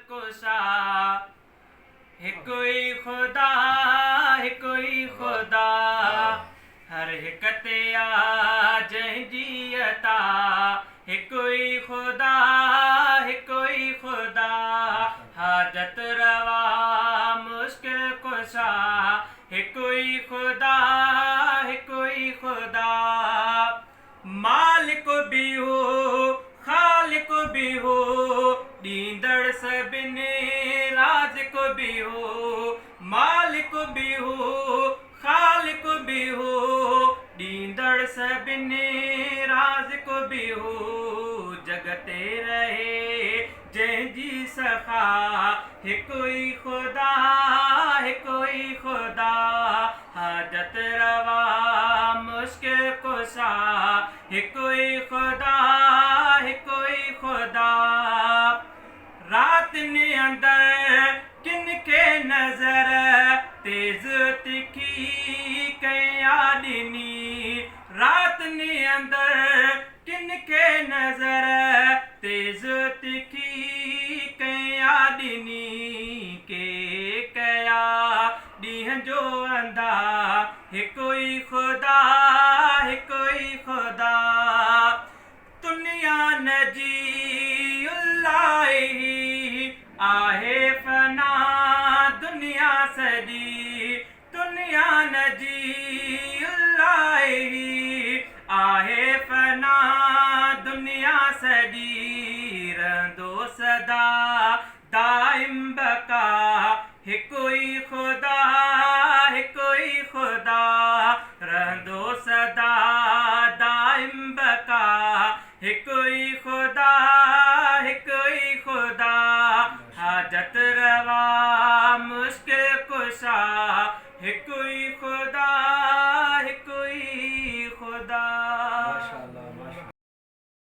कुशा हिकु ई ख़ुदा हिकु ई ख़ुदा हर हिक ते आ जंहिंजी अता हिकु ई ख़ुदा हिकु ई ख़ुदा हाजत रवा मुश्किल कुशा हिकु ई ख़ुदा हिकु ई ख़ुदा मालिक भी हो ख़ालिक भी हो ॾींदड़ सभिनी राज़िक भी हो मालिक भी हो ख़ालिक भी हो ॾींदड़ सभिनी राज़िक भी हो जगते रहे जंहिंजी सखा हिकु ई ख़ुदा हिकु ई ख़ुदा हाजत रवा मुश्किल कुशा हिकु ई ख़ुदा हिकु ई ख़ुदा रातनि अंदरि किन खे नज़र तेज़ तिखी कया ॾिनी रातनि अंदरि किन खे नज़र तेज़ तिखी कया ॾिनी के कया ॾींहं जो अंधा हिकु ई ख़ुदा हिकु ई ख़ुदा दुनिया नजी आहे फना दुनिया सॼी दुनिया नजी आहे फना दुनिया सॼी रहंदो सदा दाइम बका हिकु ई ख़ुदा हिकु ई ख़ुदा रहंदो सदा दाइम बका हिकु ई ख़ुदा हिकु ई ख़ुदा हाजत रवा मुश्किल कुशा हिकु ई ख़ुदा